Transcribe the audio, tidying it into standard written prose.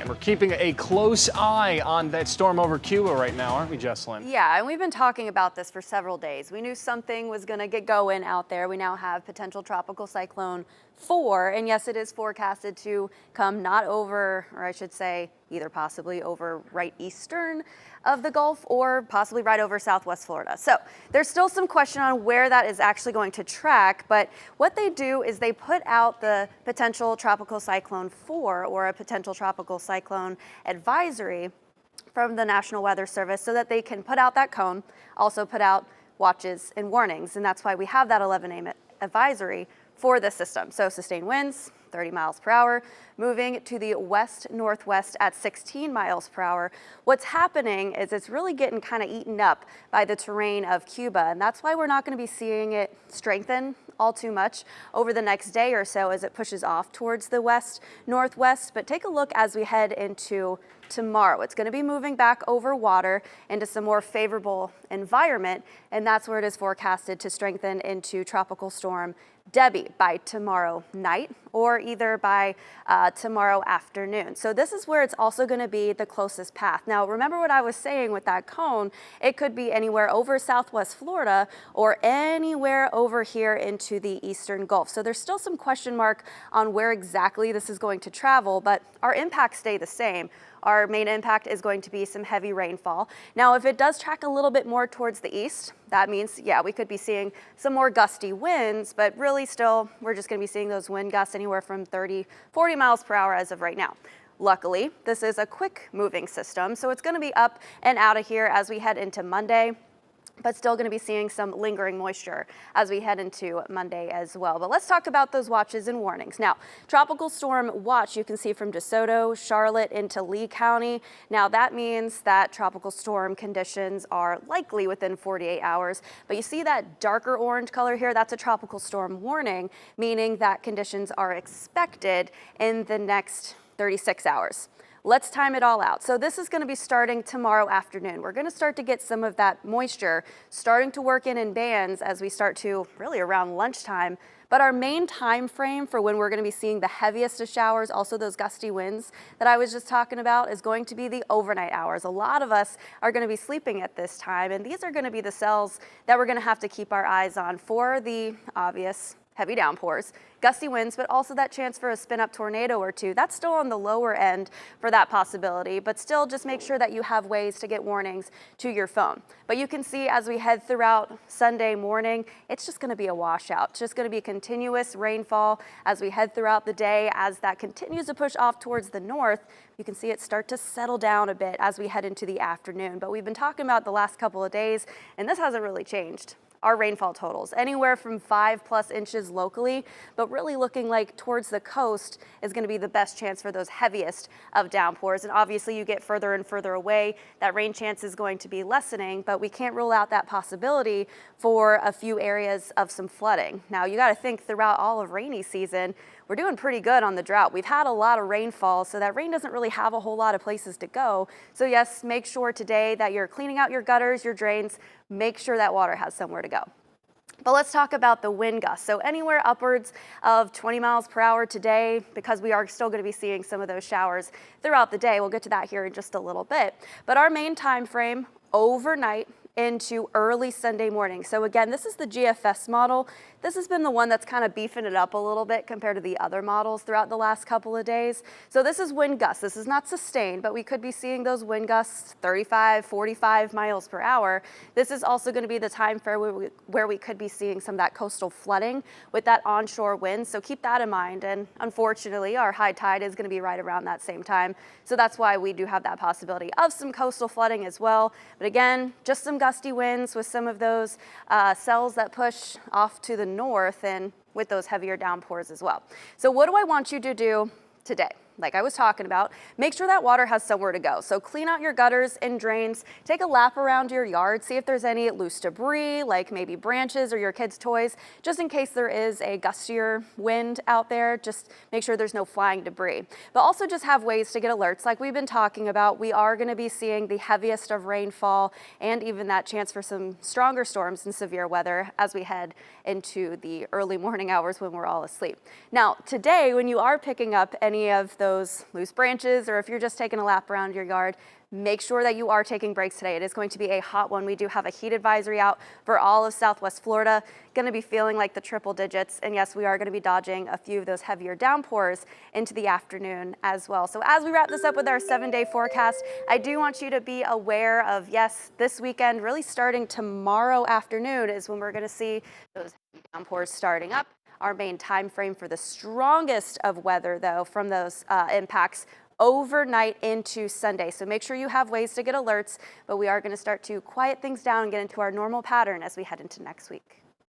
And we're keeping a close eye on that storm over Cuba right now, aren't we, Jesselyn? Yeah, and we've been talking about this for several days. We knew something was going to get going out there. We now have potential tropical cyclone 4, and yes, it is forecasted to come not over, or I should say, either possibly over right eastern of the Gulf or possibly right over Southwest Florida. So there's still some question on where that is actually going to track, but what they do is they put out the potential tropical cyclone 4 or a potential tropical cyclone advisory from the National Weather Service so that they can put out that cone, also put out watches and warnings. And that's why we have that 11 AM advisory for this system. So sustained winds, 30 miles per hour, moving to the west-northwest at 16 miles per hour. What's happening is it's really getting kind of eaten up by the terrain of Cuba, and that's why we're not going to be seeing it strengthen all too much over the next day or so as it pushes off towards the west-northwest. But take a look as we head into tomorrow. It's going to be moving back over water into some more favorable environment, and that's where it is forecasted to strengthen into Tropical Storm Debbie by tomorrow night or either by tomorrow afternoon. So this is where it's also going to be the closest path. Now, remember what I was saying with that cone, it could be anywhere over Southwest Florida or anywhere over here into the eastern Gulf. So there's still some question mark on where exactly this is going to travel, but our impacts stay the same. Our main impact is going to be some heavy rainfall. Now, if it does track a little bit more towards the east, that means, yeah, we could be seeing some more gusty winds, but really still, we're just gonna be seeing those wind gusts anywhere from 30, 40 miles per hour as of right now. Luckily, this is a quick moving system, so it's gonna be up and out of here as we head into Monday, but still going to be seeing some lingering moisture as we head into Monday as well. But let's talk about those watches and warnings. Now, tropical storm watch you can see from DeSoto, Charlotte into Lee County. Now that means that tropical storm conditions are likely within 48 hours. But you see that darker orange color here? That's a tropical storm warning, meaning that conditions are expected in the next 36 hours. Let's time it all out. So this is going to be starting tomorrow afternoon. We're going to start to get some of that moisture starting to work in bands as we start to really around lunchtime. But our main time frame for when we're going to be seeing the heaviest of showers, also those gusty winds that I was just talking about, is going to be the overnight hours. A lot of us are going to be sleeping at this time, and these are going to be the cells that we're going to have to keep our eyes on for the obvious heavy downpours, gusty winds, but also that chance for a spin-up tornado or two. That's still on the lower end for that possibility, but still just make sure that you have ways to get warnings to your phone. But you can see as we head throughout Sunday morning, it's just gonna be a washout. It's just gonna be continuous rainfall as we head throughout the day. As that continues to push off towards the north, you can see it start to settle down a bit as we head into the afternoon. But we've been talking about the last couple of days, and this hasn't really changed. Our rainfall totals, anywhere from 5+ inches locally, but really looking like towards the coast is going to be the best chance for those heaviest of downpours. And obviously you get further and further away, that rain chance is going to be lessening, but we can't rule out that possibility for a few areas of some flooding. Now you got to think throughout all of rainy season, we're doing pretty good on the drought. We've had a lot of rainfall, so that rain doesn't really have a whole lot of places to go. So yes, make sure today that you're cleaning out your gutters, your drains, make sure that water has somewhere to go. But let's talk about the wind gusts. So anywhere upwards of 20 miles per hour today, because we are still going to be seeing some of those showers throughout the day. We'll get to that here in just a little bit. But our main time frame overnight into early Sunday morning. So again, this is the GFS model. This has been the one that's kind of beefing it up a little bit compared to the other models throughout the last couple of days. So this is wind gusts. This is not sustained, but we could be seeing those wind gusts 35, 45 miles per hour. This is also going to be the time frame where we could be seeing some of that coastal flooding with that onshore wind. So keep that in mind. And unfortunately, our high tide is going to be right around that same time. So that's why we do have that possibility of some coastal flooding as well. But again, just some gusty winds with some of those cells that push off to the north and with those heavier downpours as well. So what do I want you to do today? Like I was talking about, make sure that water has somewhere to go. So clean out your gutters and drains, take a lap around your yard, see if there's any loose debris, like maybe branches or your kids' toys, just in case there is a gustier wind out there, just make sure there's no flying debris. But also just have ways to get alerts like we've been talking about. We are gonna be seeing the heaviest of rainfall and even that chance for some stronger storms and severe weather as we head into the early morning hours when we're all asleep. Now, today, when you are picking up any of those loose branches, or if you're just taking a lap around your yard, make sure that you are taking breaks today. It is going to be a hot one. We do have a heat advisory out for all of Southwest Florida. Going to be feeling like the triple digits. And yes, we are going to be dodging a few of those heavier downpours into the afternoon as well. So as we wrap this up with our 7-day forecast, I do want you to be aware of, yes, this weekend, really starting tomorrow afternoon is when we're going to see those heavy downpours starting up. Our main time frame for the strongest of weather, though, from those impacts overnight into Sunday. So make sure you have ways to get alerts, but we are going to start to quiet things down and get into our normal pattern as we head into next week.